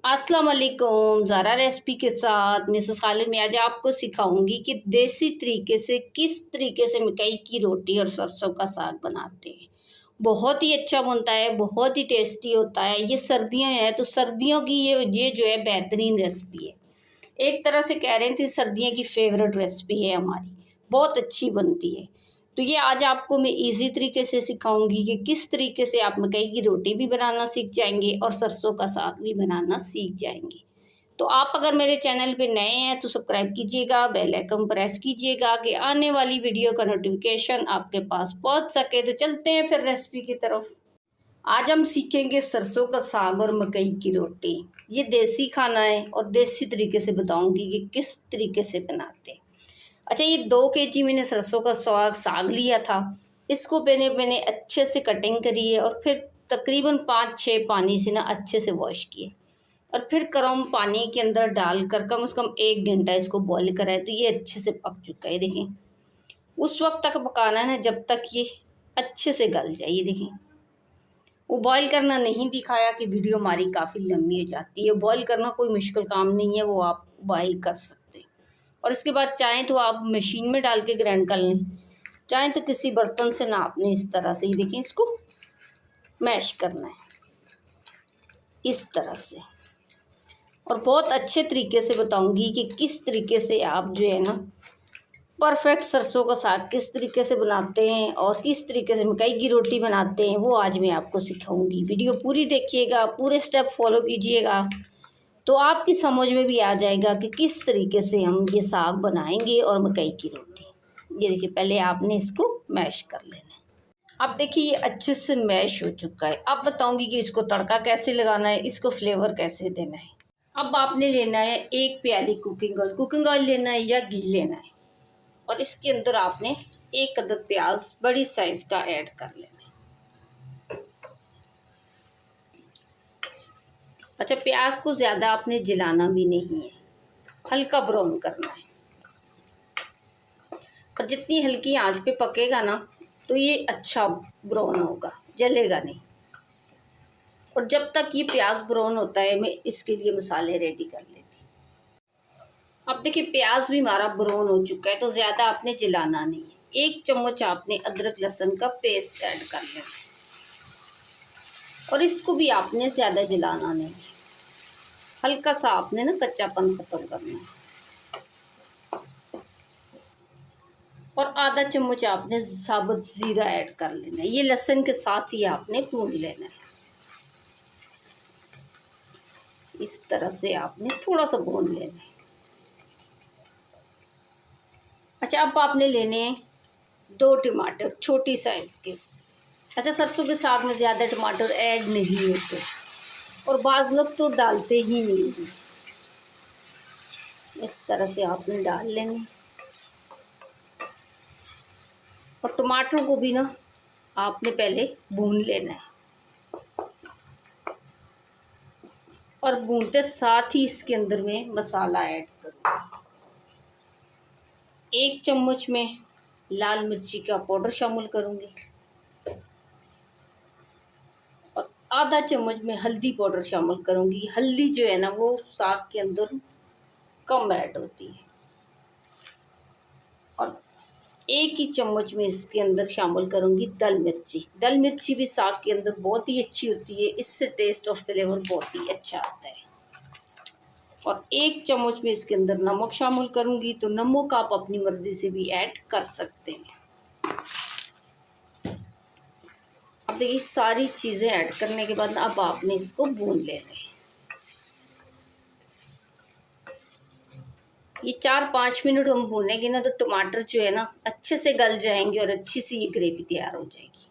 अस्सलाम वालेकुम। ज़ारा रेसिपी के साथ मिसेस खालिद में आज आपको सिखाऊंगी कि देसी तरीके से किस तरीके से मकई की रोटी और सरसों का साग बनाते हैं। बहुत ही अच्छा बनता है, बहुत ही टेस्टी होता है। ये सर्दियां हैं तो सर्दियों की ये जो है बेहतरीन रेसिपी है। एक तरह से कह रहे थे सर्दियों की फेवरेट रेसिपी है हमारी, बहुत अच्छी बनती है। तो ये आज आपको मैं इजी तरीके से सिखाऊंगी कि किस तरीके से आप मकई की रोटी भी बनाना सीख जाएंगे और सरसों का साग भी बनाना सीख जाएंगे। तो आप अगर मेरे चैनल पे नए हैं तो सब्सक्राइब कीजिएगा, बेल आइकन प्रेस कीजिएगा कि आने वाली वीडियो का नोटिफिकेशन आपके पास पहुंच सके। तो चलते हैं फिर रेसिपी की तरफ। आज हम सीखेंगे सरसों का साग और मकई की रोटी। ये देसी खाना है और देसी तरीके से बताऊंगी कि किस तरीके से बनाते हैं। अच्छा, ये 2 kg मैंने सरसों का साग लिया था। इसको मैंने अच्छे से कटिंग करी है और फिर तकरीबन 5-6 पानी से ना अच्छे से वॉश किए और फिर गर्म पानी के अंदर डालकर कम से कम 1 घंटा इसको बॉईल करा है। तो ये अच्छे से पक चुका है, देखें। उस वक्त तक पकाना है ना जब तक ये अच्छे से गल जाए। ये देखें, वो बॉईल करना नहीं दिखाया कि वीडियो हमारी काफ़ी लंबी हो जाती है। बॉईल करना कोई मुश्किल काम नहीं है, वो आप बॉईल कर सकते हैं। और इसके बाद चाहें तो आप मशीन में डाल के ग्राइंड कर लें, चाहें तो किसी बर्तन से ना आपने इस तरह से, ही देखें, इसको मैश करना है इस तरह से। और बहुत अच्छे तरीके से बताऊंगी कि किस तरीके से आप जो है ना परफेक्ट सरसों का साग किस तरीके से बनाते हैं और किस तरीके से मकई की रोटी बनाते हैं, वो आज मैं आपको सिखाऊंगी। वीडियो पूरी देखिएगा, पूरे स्टेप फॉलो कीजिएगा तो आपकी समझ में भी आ जाएगा कि किस तरीके से हम ये साग बनाएंगे और मकई की रोटी। ये देखिए, पहले आपने इसको मैश कर लेना है। अब देखिए ये अच्छे से मैश हो चुका है। अब बताऊंगी कि इसको तड़का कैसे लगाना है, इसको फ्लेवर कैसे देना है। अब आपने लेना है 1 प्याली कुकिंग ऑयल लेना है या घी लेना है। और इसके अंदर आपने 1 अदद प्याज बड़ी साइज का ऐड कर लेना है। अच्छा, प्याज को ज़्यादा आपने जलाना भी नहीं है, हल्का ब्राउन करना है। और जितनी हल्की आंच पे पकेगा ना तो ये अच्छा ब्राउन होगा, जलेगा नहीं। और जब तक ये प्याज ब्राउन होता है मैं इसके लिए मसाले रेडी कर लेती। अब देखिए प्याज भी हमारा ब्राउन हो चुका है, तो ज़्यादा आपने जलाना नहीं है। 1 चम्मच आपने अदरक लहसुन का पेस्ट ऐड कर लेना है और इसको भी आपने ज़्यादा जलाना नहीं है, हल्का सा आपने ना कच्चापन खत्म करना है। और आधा चम्मच आपने साबुत ज़ीरा ऐड कर लेना है। ये लहसुन के साथ ही आपने भून लेना है। इस तरह से आपने थोड़ा सा भून लेना है। अच्छा, अब आपने लेने हैं 2 टमाटर छोटी साइज़ के। अच्छा, सरसों के साग में ज़्यादा टमाटर ऐड नहीं होते और बाज़ लोग तो डालते ही नहीं हैं। इस तरह से आपने डाल लेने। और टमाटर को भी ना आपने पहले भून लेना है। और भूनते साथ ही इसके अंदर में मसाला ऐड करूँगी। 1 चम्मच में लाल मिर्ची का पाउडर शामिल करूँगी और आधा चम्मच में हल्दी पाउडर शामिल करूँगी। हल्दी जो है ना वो साग के अंदर कम ऐड होती है। और 1 ही चम्मच में इसके अंदर शामिल करूँगी दल मिर्ची। दल मिर्ची भी साग के अंदर बहुत ही अच्छी होती है, इससे टेस्ट और फ्लेवर बहुत ही अच्छा आता है। और 1 चम्मच में इसके अंदर नमक शामिल करूँगी, तो नमक आप अपनी मर्ज़ी से भी ऐड कर सकते हैं। अब देखिए सारी चीज़ें ऐड करने के बाद अब आपने इसको भून लेना है। ये 4-5 मिनट हम भूनेंगे ना तो टमाटर जो है ना अच्छे से गल जाएंगे और अच्छी सी ये ग्रेवी तैयार हो जाएगी।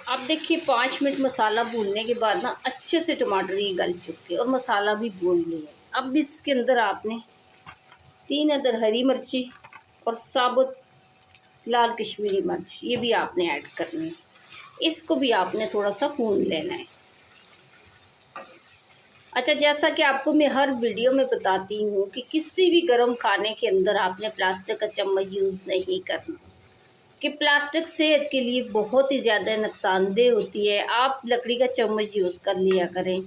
अब देखिए 5 मिनट मसाला भूनने के बाद ना अच्छे से टमाटर ये गल चुके और मसाला भी भून लिया। अब इसके अंदर आपने 3 अदद हरी मिर्ची और साबुत लाल कश्मीरी मिर्च ये भी आपने ऐड करनी है। इसको भी आपने थोड़ा सा भून लेना है। अच्छा, जैसा कि आपको मैं हर वीडियो में बताती हूँ कि किसी भी गर्म खाने के अंदर आपने प्लास्टिक का चम्मच यूज़ नहीं करना, कि प्लास्टिक सेहत के लिए बहुत ही ज़्यादा नुकसानदेह होती है। आप लकड़ी का चम्मच यूज़ कर लिया करें।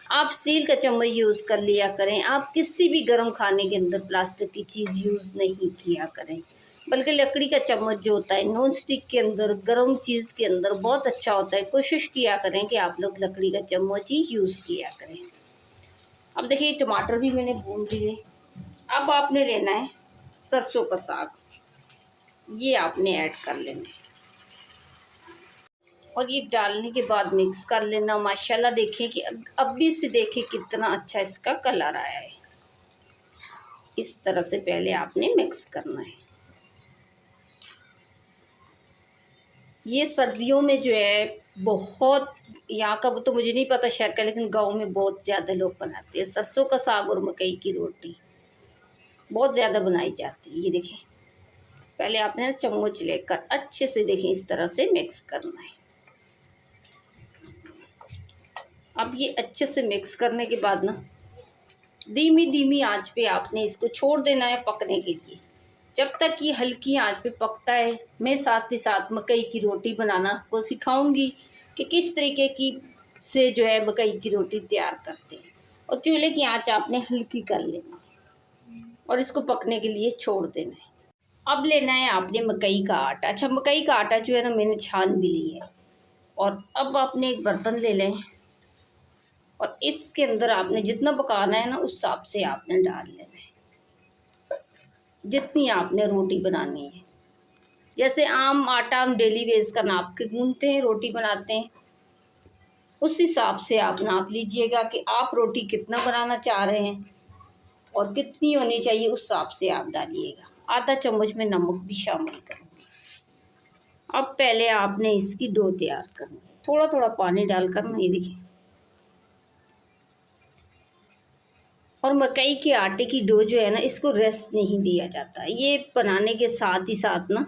आप स्टील का चम्मच यूज़ कर लिया करें। आप किसी भी गर्म खाने के अंदर प्लास्टिक की चीज़ यूज़ नहीं किया करें, बल्कि लकड़ी का चम्मच जो होता है नॉन स्टिक के अंदर, गर्म चीज़ के अंदर बहुत अच्छा होता है। कोशिश किया करें कि आप लोग लकड़ी का चम्मच ही यूज़ किया करें। अब देखिए टमाटर भी मैंने भून लिए। अब आपने लेना है सरसों का साग, ये आपने ऐड कर लेना है और ये डालने के बाद मिक्स कर लेना। माशाल्लाह देखिए कि अभी से देखिए कितना अच्छा इसका कलर आया है। इस तरह से पहले आपने मिक्स करना है। ये सर्दियों में जो है बहुत, यहाँ का तो मुझे नहीं पता शहर का, लेकिन गांव में बहुत ज़्यादा लोग बनाते हैं सरसों का साग और मकई की रोटी, बहुत ज़्यादा बनाई जाती है। ये देखिए पहले आपने ना चम्मच लेकर अच्छे से देखिए इस तरह से मिक्स करना है। अब ये अच्छे से मिक्स करने के बाद ना धीमी धीमी आंच पे आपने इसको छोड़ देना है पकने के लिए। जब तक ये हल्की आंच पे पकता है, मैं साथ ही साथ मकई की रोटी बनाना आपको सिखाऊंगी कि किस तरीके की से जो है मकई की रोटी तैयार करते हैं। और चूल्हे की आंच आपने हल्की कर लेना है और इसको पकने के लिए छोड़ देना है। अब लेना है आपने मकई का आटा। अच्छा, मकई का आटा जो है ना मैंने छान भी ली है। और अब आपने एक बर्तन ले लें और इसके अंदर आपने जितना पकाना है ना उस हिसाब से आपने डाल लेना है, जितनी आपने रोटी बनानी है। जैसे आम आटा हम डेली बेस का नाप के गूंथते हैं, रोटी बनाते हैं, उस हिसाब से आप नाप लीजिएगा कि आप रोटी कितना बनाना चाह रहे हैं और कितनी होनी चाहिए, उस हिसाब से आप डालिएगा। आधा चम्मच में नमक भी शामिल करूँगी। अब पहले आपने इसकी डो तैयार करनी है, थोड़ा थोड़ा पानी डालकर ना, ये देखिए। और मकई के आटे की डो जो है ना इसको रेस्ट नहीं दिया जाता, ये बनाने के साथ ही साथ ना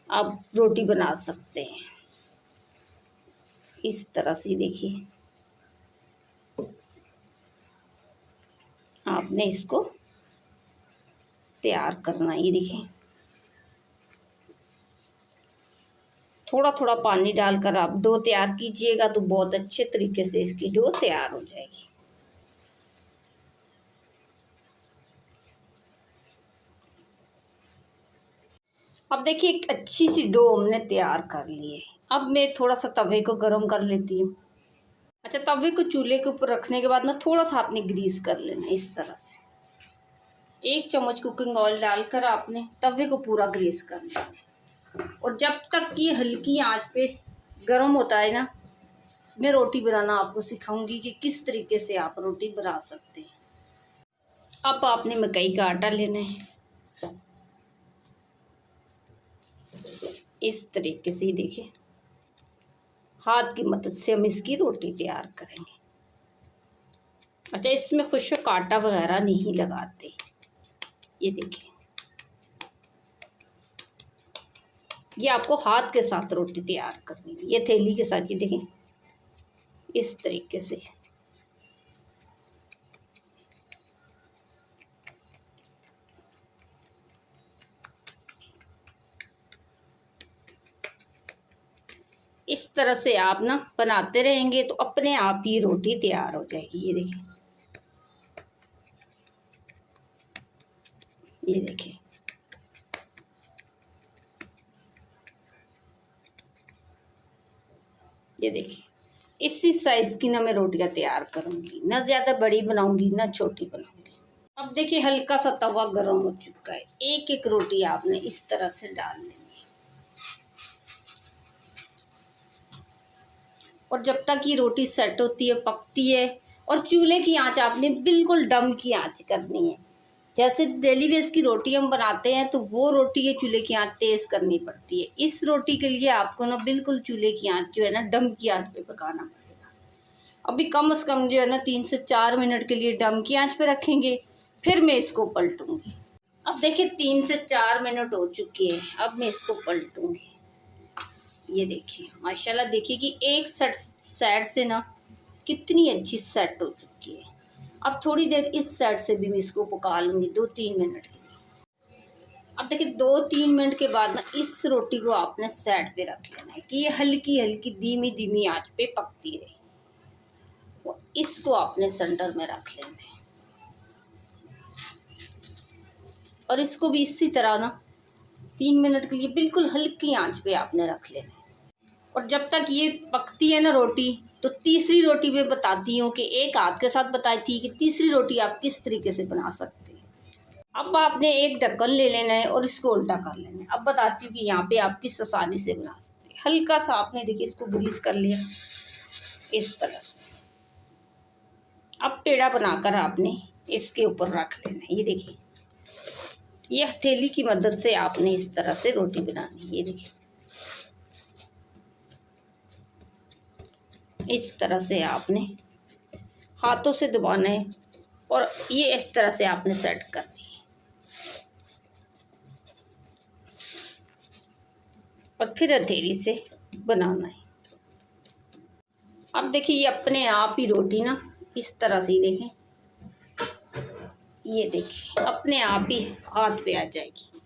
आप रोटी बना सकते हैं। इस तरह से देखिए आपने इसको तैयार करना है। ये देखिए थोड़ा थोड़ा पानी डालकर आप डो तैयार कीजिएगा तो बहुत अच्छे तरीके से इसकी डो तैयार हो जाएगी। अब देखिए एक अच्छी सी डो हमने तैयार कर ली है। अब मैं थोड़ा सा तवे को गर्म कर लेती हूँ। अच्छा, तवे को चूल्हे के ऊपर रखने के बाद ना थोड़ा सा आपने ग्रीस कर लेना है। इस तरह से 1 चम्मच कुकिंग ऑयल डालकर आपने तवे को पूरा ग्रीस कर लेना है। और जब तक ये हल्की आंच पे गर्म होता है ना, मैं रोटी बनाना आपको सिखाऊंगी कि किस तरीके से आप रोटी बना सकते हैं। अब आपने मकई का आटा लेना है, इस तरीके से देखिए हाथ की मदद से हम इसकी रोटी तैयार करेंगे। अच्छा, इसमें खुशक आटा वगैरह नहीं लगाते। ये देखिए ये आपको हाथ के साथ रोटी तैयार करनी है, ये थैली के साथ। ये देखें इस तरीके से। इस तरह से आप ना बनाते रहेंगे तो अपने आप ही रोटी तैयार हो जाएगी। ये देखिए, ये देखिए ये देखिए इसी साइज की ना मैं रोटियां तैयार करूंगी, ना ज़्यादा बड़ी बनाऊंगी ना छोटी बनाऊंगी। अब देखिए हल्का सा तवा गर्म हो चुका है। एक एक रोटी आपने इस तरह से डाल लेनी है। और जब तक ये रोटी सेट होती है, पकती है, और चूल्हे की आंच आपने बिल्कुल डम की आंच करनी है। जैसे डेली बेस की रोटी हम बनाते हैं तो वो रोटी ये चूल्हे की आंच तेज़ करनी पड़ती है। इस रोटी के लिए आपको ना बिल्कुल चूल्हे की आंच जो है ना डम की आंच पे पकाना पड़ेगा। अभी कम से कम जो है ना 3 से 4 मिनट के लिए डम की आंच पे रखेंगे, फिर मैं इसको पलटूंगी। अब देखिए 3 से 4 मिनट हो चुके हैं, अब मैं इसको पलटूंगी। ये देखिए माशाल्लाह देखिए कि एक साइड से ना कितनी अच्छी सेट हो चुकी है। अब थोड़ी देर इस साइड से भी मैं इसको पका लूँगी 2-3 मिनट के लिए। अब देखिए 2-3 मिनट के बाद ना इस रोटी को आपने साइड पे रख लेना है कि ये हल्की हल्की धीमी धीमी आंच पे पकती रहे। इसको आपने सेंटर में रख लेना है और इसको भी इसी तरह ना 3 मिनट के लिए बिल्कुल हल्की आंच पे आपने रख लेना है। और जब तक ये पकती है ना रोटी, तो तीसरी रोटी मैं बताती हूँ कि एक हाथ के साथ बताई थी कि तीसरी रोटी आप किस तरीके से बना सकते हैं। अब आपने एक ढक्कन ले लेना है और इसको उल्टा कर लेना है। अब बताती हूँ कि यहाँ पे आप किस आसानी से बना सकते हैं। हल्का सा आपने देखिए इसको ग्रीस कर लिया इस तरह से। अब पेड़ा बनाकर आपने इसके ऊपर रख लेना है। ये देखिए, ये हथेली की मदद से आपने इस तरह से रोटी बनानी है। ये देखिए, इस तरह से आपने हाथों से दबाना है और ये इस तरह से आपने सेट करनी है और फिर हथेली से बनाना है। अब देखिए, ये अपने आप ही रोटी ना इस तरह से ही देखें, ये देखिए अपने आप ही हाथ पे आ जाएगी।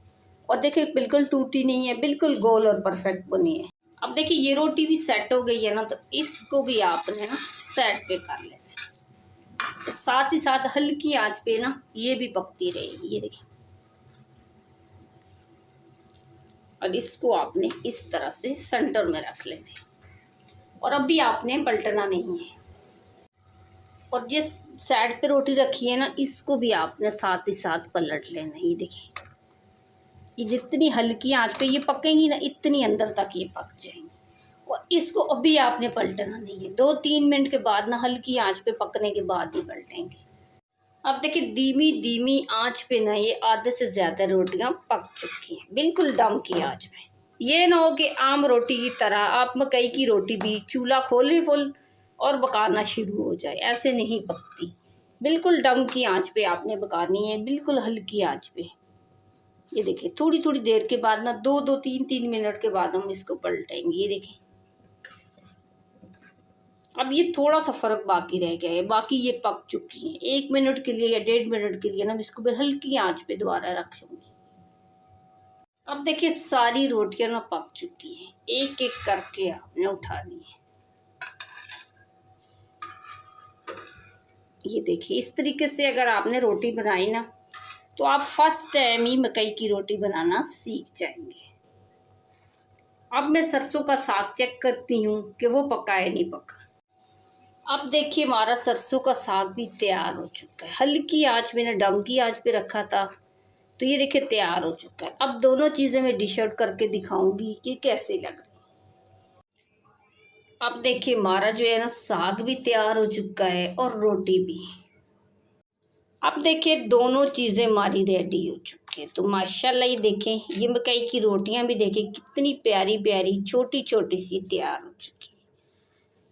और देखिए बिल्कुल टूटी नहीं है, बिल्कुल गोल और परफेक्ट बनी है। अब देखिए ये रोटी भी सेट हो गई है ना, तो इसको भी आपने ना सेट पे कर लेना है। तो साथ ही साथ हल्की आंच पे ना ये भी पकती रहेगी। ये देखिए, और इसको आपने इस तरह से सेंटर में रख लेना है और अब भी आपने पलटना नहीं है। और जिस साइड पे रोटी रखी है ना, इसको भी आपने साथ ही साथ पलट लेना है। ये देखिए, ये जितनी हल्की आंच पे ये पकेंगी ना, इतनी अंदर तक ये पक जाएंगी। और इसको अभी आपने पलटना नहीं है, 2-3 मिनट के बाद ना हल्की आंच पे पकने के बाद ही पलटेंगे। अब देखिए धीमी धीमी आंच पे ना ये आधे से ज़्यादा रोटियां पक चुकी हैं, बिल्कुल दम की आंच पे। ये ना हो कि आम रोटी की तरह आप मकई की रोटी भी चूल्हा खोले फुल और पकाना शुरू हो जाए, ऐसे नहीं पकती। बिल्कुल दम की आंच पे आपने पकानी है, बिल्कुल हल्की आंच पे। ये देखिए, थोड़ी थोड़ी देर के बाद ना 2-2 3-3 मिनट के बाद हम इसको पलटेंगे। ये देखें, अब ये थोड़ा सा फर्क बाकी रह गया है, बाकी ये पक चुकी हैं। 1 मिनट के लिए या 1.5 मिनट के लिए ना इसको भी हल्की आंच पे दोबारा रख लूंगी। अब देखिए सारी रोटियां ना पक चुकी हैं, एक एक करके आपने उठानी है। ये देखिए, इस तरीके से अगर आपने रोटी बनाई ना, तो आप फर्स्ट टाइम ही मकई की रोटी बनाना सीख जाएंगे। अब मैं सरसों का साग चेक करती हूँ कि वो पका है नहीं पका। अब देखिए हमारा सरसों का साग भी तैयार हो चुका है। हल्की आंच मैंने दम की आंच पे रखा था, तो ये देखिए तैयार हो चुका है। अब दोनों चीज़ें मैं डिश आउट करके दिखाऊंगी कि कैसे लग रही। अब देखिए हमारा जो है ना साग भी तैयार हो चुका है और रोटी भी। अब देखिए दोनों चीज़ें हमारी रेडी हो चुकी है। तो माशाल्लाह ये देखें, ये मकई की रोटियां भी देखें कितनी प्यारी प्यारी छोटी छोटी सी तैयार हो चुकी है।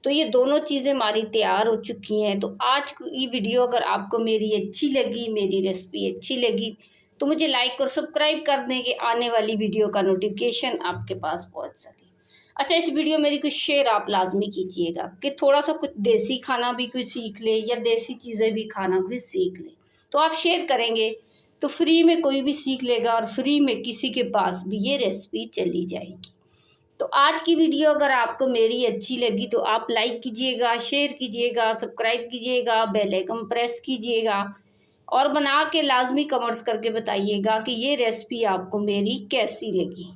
तो ये दोनों चीज़ें हमारी तैयार हो चुकी हैं। तो आज की वीडियो अगर आपको मेरी अच्छी लगी, मेरी रेसिपी अच्छी लगी, तो मुझे लाइक और सब्सक्राइब कर दें कि आने वाली वीडियो का नोटिफिकेशन आपके पास पहुंच सके। अच्छा, इस वीडियो मेरी कुछ शेयर आप लाजमी कीजिएगा कि थोड़ा सा कुछ देसी खाना भी कोई सीख ले या देसी चीज़ें भी खाना कोई सीख ले। तो आप शेयर करेंगे तो फ्री में कोई भी सीख लेगा और फ्री में किसी के पास भी ये रेसिपी चली जाएगी। तो आज की वीडियो अगर आपको मेरी अच्छी लगी तो आप लाइक कीजिएगा, शेयर कीजिएगा, सब्सक्राइब कीजिएगा, बेल आइकन प्रेस कीजिएगा और बना के लाजमी कमेंट्स करके बताइएगा कि ये रेसिपी आपको मेरी कैसी लगी।